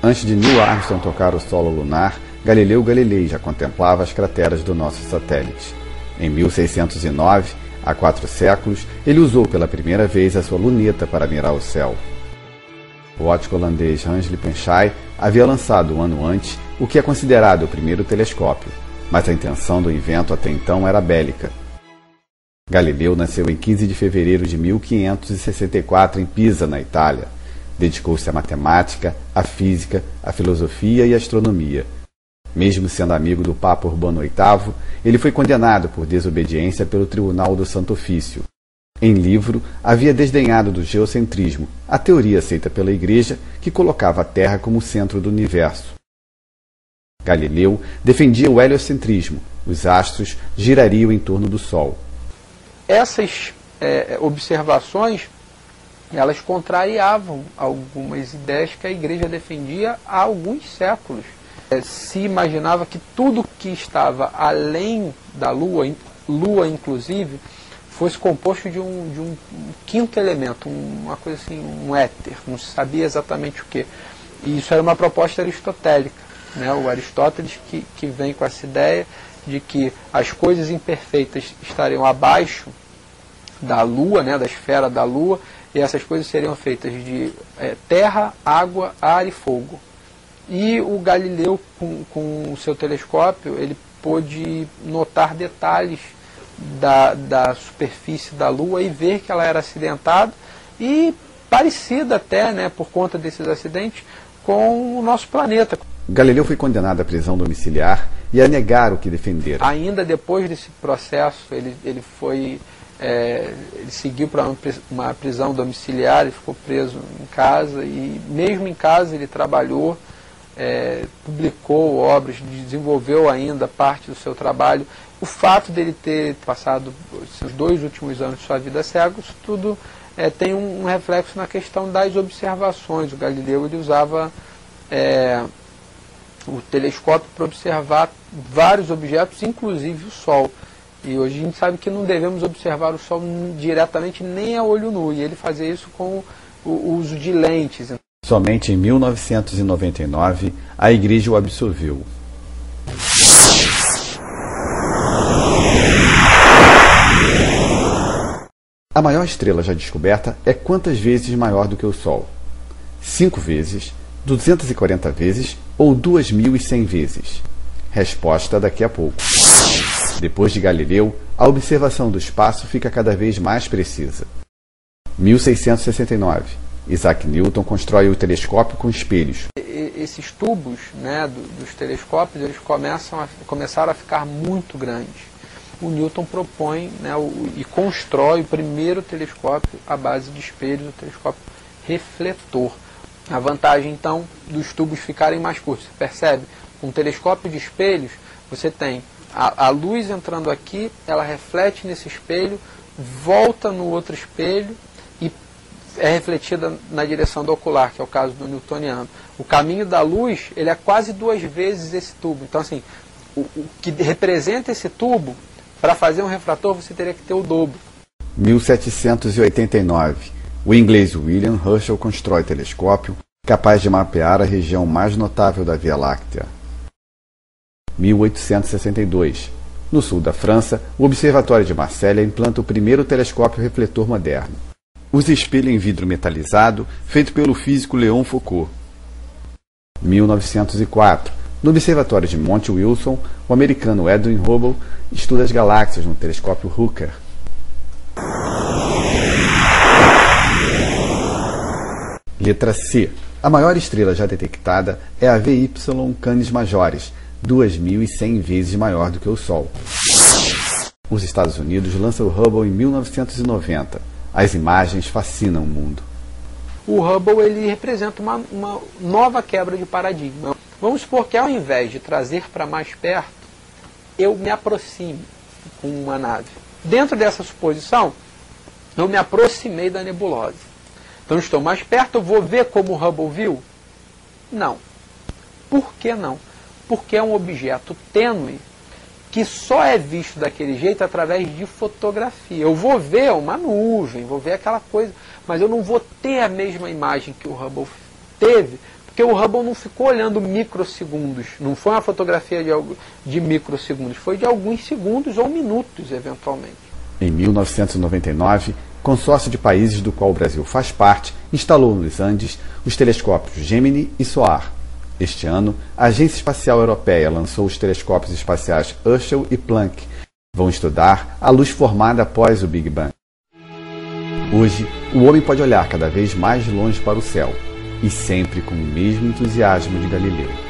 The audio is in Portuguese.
Antes de Neil Armstrong tocar o solo lunar, Galileu Galilei já contemplava as crateras do nosso satélite. Em 1609, há 4 séculos, ele usou pela primeira vez a sua luneta para mirar o céu. O óptico holandês Hans Lippershey havia lançado um ano antes o que é considerado o primeiro telescópio, mas a intenção do invento até então era bélica. Galileu nasceu em 15 de fevereiro de 1564 em Pisa, na Itália. Dedicou-se à matemática, à física, à filosofia e à astronomia. Mesmo sendo amigo do Papa Urbano VIII, ele foi condenado por desobediência pelo Tribunal do Santo Ofício. Em livro, havia desdenhado do geocentrismo, a teoria aceita pela Igreja que colocava a Terra como o centro do universo. Galileu defendia o heliocentrismo, os astros girariam em torno do Sol. Essas observações, elas contrariavam algumas ideias que a Igreja defendia há alguns séculos. Se imaginava que tudo que estava além da Lua inclusive, fosse composto de um quinto elemento, uma coisa assim, um éter, não se sabia exatamente o que. E isso era uma proposta aristotélica, né? O Aristóteles que vem com essa ideia de que as coisas imperfeitas estariam abaixo da Lua, né, da esfera da Lua, e essas coisas seriam feitas de terra, água, ar e fogo. E o Galileu, com o seu telescópio, ele pôde notar detalhes da superfície da Lua e ver que ela era acidentada e parecida até, né, por conta desses acidentes, com o nosso planeta. Galileu foi condenado à prisão domiciliar e a negar o que defendera. Ainda depois desse processo, ele seguiu para uma prisão domiciliar, ele ficou preso em casa e mesmo em casa ele trabalhou, publicou obras, desenvolveu ainda parte do seu trabalho. O fato dele ter passado os 2 últimos anos de sua vida cego, isso tudo tem um reflexo na questão das observações. O Galileu ele usava o telescópio para observar vários objetos, inclusive o Sol. E hoje a gente sabe que não devemos observar o Sol diretamente nem a olho nu, e ele fazia isso com o uso de lentes. Somente em 1999 a Igreja o absolveu. A maior estrela já descoberta é quantas vezes maior do que o Sol? 5 vezes, 240 vezes ou 2100 vezes? Resposta daqui a pouco. Depois de Galileu, a observação do espaço fica cada vez mais precisa. 1669. Isaac Newton constrói o telescópio com espelhos. Esses tubos, né, dos telescópios, eles começaram a ficar muito grandes. O Newton propõe, né, e constrói o primeiro telescópio à base de espelhos, o telescópio refletor. A vantagem, então, dos tubos ficarem mais curtos. Você percebe? Com um telescópio de espelhos, você tem a luz entrando aqui, ela reflete nesse espelho, volta no outro espelho e é refletida na direção do ocular, que é o caso do newtoniano. O caminho da luz, ele é quase 2 vezes esse tubo. Então, assim, o que representa esse tubo, para fazer um refrator, você teria que ter o dobro. 1789. O inglês William Herschel constrói telescópio capaz de mapear a região mais notável da Via Láctea. 1862. No sul da França, o Observatório de Marselha implanta o primeiro telescópio refletor moderno. Usa espelho em vidro metalizado, feito pelo físico Léon Foucault. 1904. No Observatório de Monte Wilson, o americano Edwin Hubble estuda as galáxias no telescópio Hooker. Letra C. A maior estrela já detectada é a VY Canis Majoris, 2100 vezes maior do que o Sol. Os Estados Unidos lançam o Hubble em 1990. As imagens fascinam o mundo. O Hubble ele representa uma nova quebra de paradigma. Vamos supor que ao invés de trazer para mais perto, eu me aproxime com uma nave. Dentro dessa suposição, eu me aproximei da nebulosa. Então estou mais perto, eu vou ver como o Hubble viu? Não. Por que não? Porque é um objeto tênue que só é visto daquele jeito através de fotografia. Eu vou ver uma nuvem, vou ver aquela coisa, mas eu não vou ter a mesma imagem que o Hubble teve, porque Porque o Hubble não ficou olhando microsegundos, não foi uma fotografia de microsegundos, foi de alguns segundos ou minutos, eventualmente. Em 1999, o consórcio de países do qual o Brasil faz parte instalou nos Andes os telescópios Gemini e SOAR. Este ano, a Agência Espacial Europeia lançou os telescópios espaciais Herschel e Planck, que vão estudar a luz formada após o Big Bang. Hoje, o homem pode olhar cada vez mais longe para o céu, e sempre com o mesmo entusiasmo de Galileu.